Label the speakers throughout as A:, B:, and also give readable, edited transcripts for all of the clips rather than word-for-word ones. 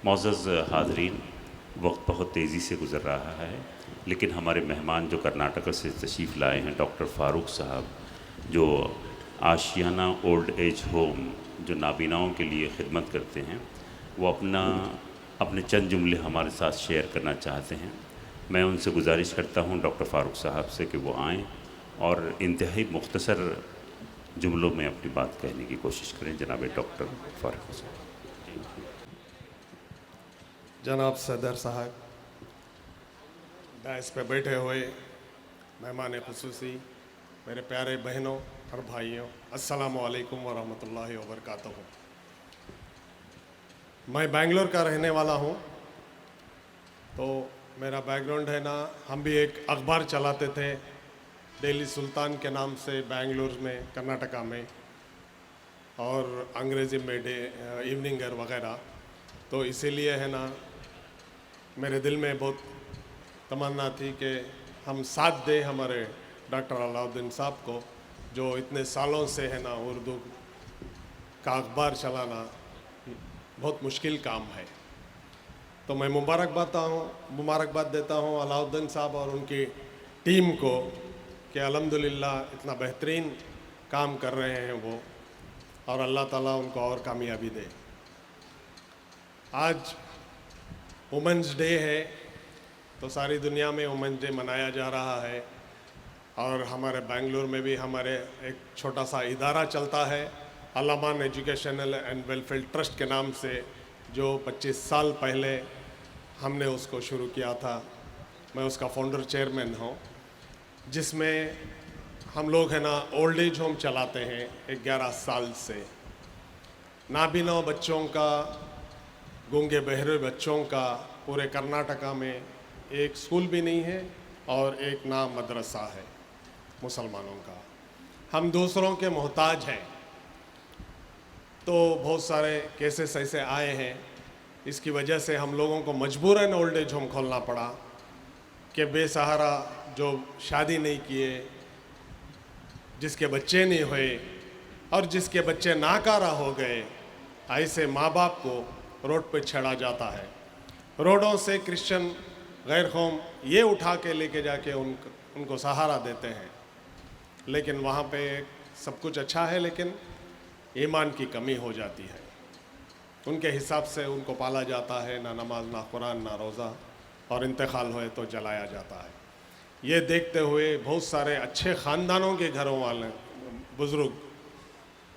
A: मोअज़्ज़ज़ हाज़रीन, वक्त बहुत तेज़ी से गुज़र रहा है, लेकिन हमारे मेहमान जो कर्नाटक से तशरीफ़ लाए हैं, डॉक्टर फ़ारूक साहब, जो आशियाना ओल्ड एज होम जो नाबीनाओं के लिए खिदमत करते हैं, वो अपने चंद जुमले हमारे साथ शेयर करना चाहते हैं। मैं उनसे गुजारिश करता हूँ डॉक्टर फ़ारूक साहब से कि वो आएँ और इंतहाई मुख्तसर जुमलों में अपनी बात कहने की कोशिश करें। जनाब डॉक्टर फ़ारूक साहब।
B: जनाब सदर साहब, डायस पे बैठे हुए मेहमान खुसूसी, मेरे प्यारे बहनों और भाइयों, अस्सलामु अलैकुम व रहमतुल्लाहि व बरकातहू। मैं बेंगलोर का रहने वाला हूँ, तो मेरा बैकग्राउंड है ना, हम भी एक अखबार चलाते थे डेली सुल्तान के नाम से बेंगलोर में, कर्नाटका में, और अंग्रेज़ी में इवनिंगर वगैरह। तो इसीलिए है ना, मेरे दिल में बहुत तमन्ना थी कि हम साथ दें हमारे डॉक्टर अलाउद्दीन साहब को, जो इतने सालों से है ना उर्दू का अखबार चलाना बहुत मुश्किल काम है। तो मैं मुबारकबाद देता हूँ अलाउद्दीन साहब और उनकी टीम को कि अल्हम्दुलिल्लाह इतना बेहतरीन काम कर रहे हैं वो, और अल्लाह ताला उनको और कामयाबी दे। आज वुमेंस डे है, तो सारी दुनिया में वुमेंस डे मनाया जा रहा है, और हमारे बेंगलुरु में भी हमारे एक छोटा सा इदारा चलता है, अल-अमान एजुकेशनल एंड वेलफेयर ट्रस्ट के नाम से, जो 25 साल पहले हमने उसको शुरू किया था। मैं उसका फाउंडर चेयरमैन हूँ, जिसमें हम लोग है ना ओल्ड एज होम चलाते हैं 11 साल से। नाबीना बच्चों का, गूंगे बहरे बच्चों का पूरे कर्नाटका में एक स्कूल भी नहीं है और एक ना मदरसा है मुसलमानों का। हम दूसरों के मोहताज हैं। तो बहुत सारे केसेस ऐसे आए हैं, इसकी वजह से हम लोगों को मजबूरन ओल्ड एज होम खोलना पड़ा कि बेसहारा जो शादी नहीं किए, जिसके बच्चे नहीं हुए और जिसके बच्चे नाकारा हो गए, ऐसे माँ बाप को रोड पे छेड़ा जाता है। रोडों से क्रिश्चियन गैर कौम ये उठा के लेके जाके उनको सहारा देते हैं, लेकिन वहाँ पे सब कुछ अच्छा है, लेकिन ईमान की कमी हो जाती है। उनके हिसाब से उनको पाला जाता है, ना नमाज, ना कुरान, ना रोज़ा, और इंतकाल होए तो जलाया जाता है। ये देखते हुए बहुत सारे अच्छे ख़ानदानों के घरों वाले बुज़ुर्ग,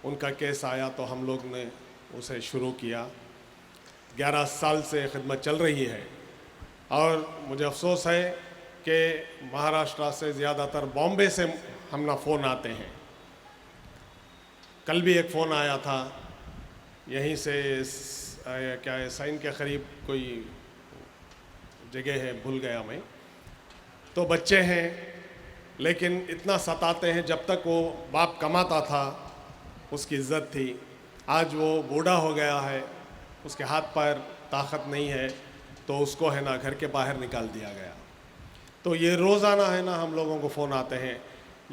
B: उनका केस आया तो हम लोग ने उसे शुरू किया। 11 साल से खिदमत चल रही है, और मुझे अफसोस है कि महाराष्ट्र से ज़्यादातर बॉम्बे से हम ना फ़ोन आते हैं। कल भी एक फ़ोन आया था यहीं से, क्या है, साइन के करीब कोई जगह है, भूल गया मैं। तो बच्चे हैं, लेकिन इतना सताते हैं। जब तक वो बाप कमाता था उसकी इज़्ज़त थी, आज वो बूढ़ा हो गया है, उसके हाथ पैर ताकत नहीं है, तो उसको है ना घर के बाहर निकाल दिया गया। तो ये रोज़ाना है ना हम लोगों को फ़ोन आते हैं।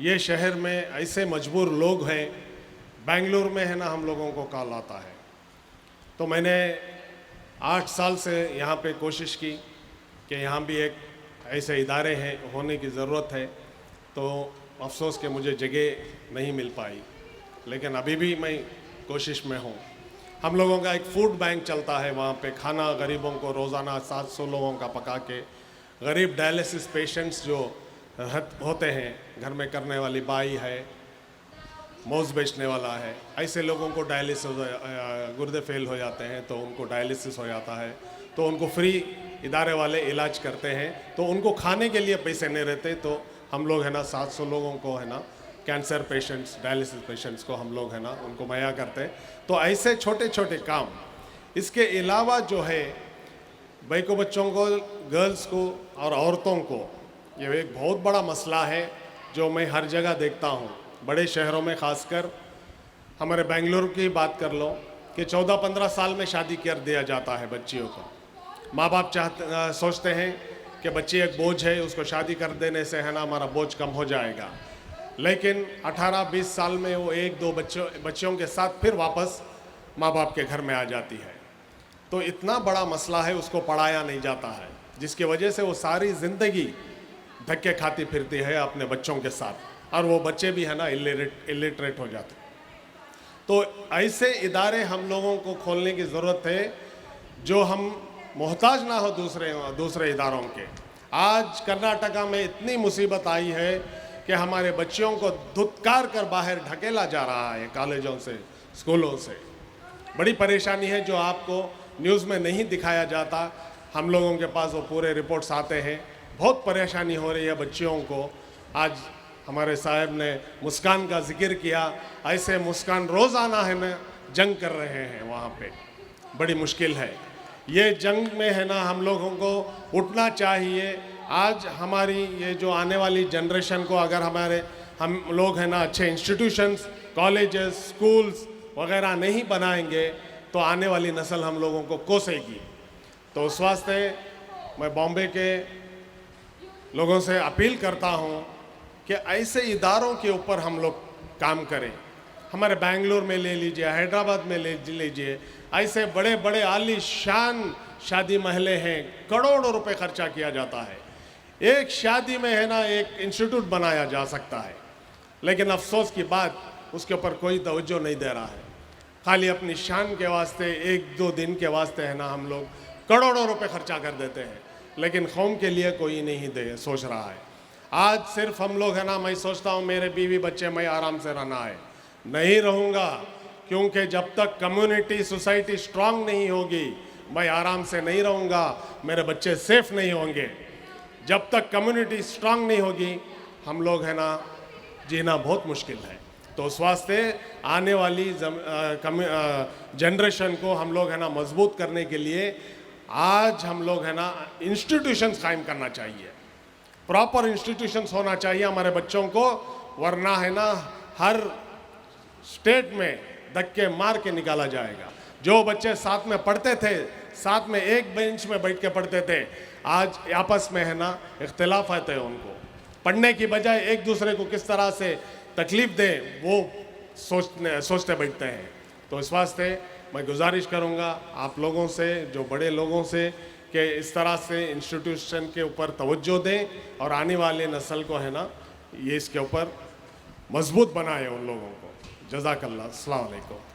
B: ये शहर में ऐसे मजबूर लोग हैं, बेंगलुरु में है ना हम लोगों को कॉल आता है। तो मैंने 8 साल से यहाँ पे कोशिश की कि यहाँ भी एक ऐसे इदारे हैं, होने की ज़रूरत है। तो अफसोस कि मुझे जगह नहीं मिल पाई, लेकिन अभी भी मैं कोशिश में हूँ। हम लोगों का एक फूड बैंक चलता है, वहाँ पे खाना गरीबों को रोज़ाना 700 लोगों का पका के, गरीब डायलिसिस पेशेंट्स जो होते हैं, घर में करने वाली बाई है, मौज बेचने वाला है, ऐसे लोगों को डायलिसिस, गुर्दे फेल हो जाते हैं तो उनको डायलिसिस हो जाता है, तो उनको फ्री इदारे वाले इलाज करते हैं। तो उनको खाने के लिए पैसे नहीं रहते, तो हम लोग है ना 700 लोगों को है ना कैंसर पेशेंट्स, डायलिसिस पेशेंट्स को हम लोग है ना उनको मुहैया करते हैं। तो ऐसे छोटे छोटे काम। इसके अलावा जो है बैको बच्चों को, गर्ल्स को और औरतों को, ये एक बहुत बड़ा मसला है जो मैं हर जगह देखता हूँ, बड़े शहरों में ख़ासकर। हमारे बेंगलुरु की बात कर लो कि 14-15 साल में शादी कर दिया जाता है बच्चियों को। माँ बाप सोचते हैं कि बच्ची एक बोझ है, उसको शादी कर देने से है ना हमारा बोझ कम हो जाएगा, लेकिन 18-20 साल में वो 1-2 बच्चों के साथ फिर वापस माँ बाप के घर में आ जाती है। तो इतना बड़ा मसला है, उसको पढ़ाया नहीं जाता है, जिसकी वजह से वो सारी ज़िंदगी धक्के खाती फिरती है अपने बच्चों के साथ, और वो बच्चे भी है ना इलिटरेट हो जाते। तो ऐसे इदारे हम लोगों को खोलने की ज़रूरत है जो हम मोहताज ना हो दूसरे इदारों के। आज कर्नाटका में इतनी मुसीबत आई है कि हमारे बच्चों को धुतकार कर बाहर ढकेला जा रहा है कॉलेजों से, स्कूलों से। बड़ी परेशानी है जो आपको न्यूज़ में नहीं दिखाया जाता, हम लोगों के पास वो पूरे रिपोर्ट्स आते हैं। बहुत परेशानी हो रही है बच्चियों को। आज हमारे साहब ने मुस्कान का जिक्र किया, ऐसे मुस्कान रोज़ाना है ना जंग कर रहे हैं वहाँ पे, बड़ी मुश्किल है। ये जंग में है ना हम लोगों को उठना चाहिए। आज हमारी ये जो आने वाली जनरेशन को अगर हम लोग है ना अच्छे इंस्टीट्यूशंस, कॉलेजेस, स्कूल्स वगैरह नहीं बनाएंगे तो आने वाली नस्ल हम लोगों को कोसेगी। तो उस वास्ते मैं बॉम्बे के लोगों से अपील करता हूँ कि ऐसे इदारों के ऊपर हम लोग काम करें। हमारे बेंगलुरु में ले लीजिए, हैदराबाद में ले लीजिए, ऐसे बड़े बड़े आलीशान शादी महले हैं, करोड़ों रुपए खर्चा किया जाता है। एक शादी में है ना एक इंस्टीट्यूट बनाया जा सकता है, लेकिन अफसोस की बात उसके ऊपर कोई तवज्जो नहीं दे रहा है। खाली अपनी शान के वास्ते, एक दो दिन के वास्ते है ना हम लोग करोड़ों रुपए खर्चा कर देते हैं, लेकिन कौम के लिए कोई नहीं सोच रहा है। आज सिर्फ हम लोग है ना, मैं सोचता हूँ मेरे बीवी बच्चे, मैं आराम से रहना है, नहीं रहूँगा, क्योंकि जब तक कम्युनिटी सोसाइटी स्ट्रांग नहीं होगी मैं आराम से नहीं रहूँगा, मेरे बच्चे सेफ नहीं होंगे। जब तक कम्युनिटी स्ट्रांग नहीं होगी हम लोग है ना जीना बहुत मुश्किल है। तो उस वास्ते आने वाली जनरेशन को हम लोग है ना मजबूत करने के लिए आज हम लोग है ना इंस्टीट्यूशंस कायम करना चाहिए, प्रॉपर इंस्टीट्यूशंस होना चाहिए हमारे बच्चों को, वरना है ना हर स्टेट में धक्के मार के निकाला जाएगा। जो बच्चे साथ में पढ़ते थे, साथ में एक बेंच में बैठ के पढ़ते थे, आज आपस में है ना इख्तिलाफ आते हैं, उनको पढ़ने की बजाय एक दूसरे को किस तरह से तकलीफ दे वो सोचते बैठते हैं। तो इस वास्ते मैं गुजारिश करूंगा आप लोगों से, जो बड़े लोगों से, कि इस तरह से इंस्टीट्यूशन के ऊपर तवज्जो दें और आने वाले नस्ल को है ना ये इसके ऊपर मजबूत बनाए उन लोगों को। जज़ाकल्लाह, अस्सलाम वालेकुम।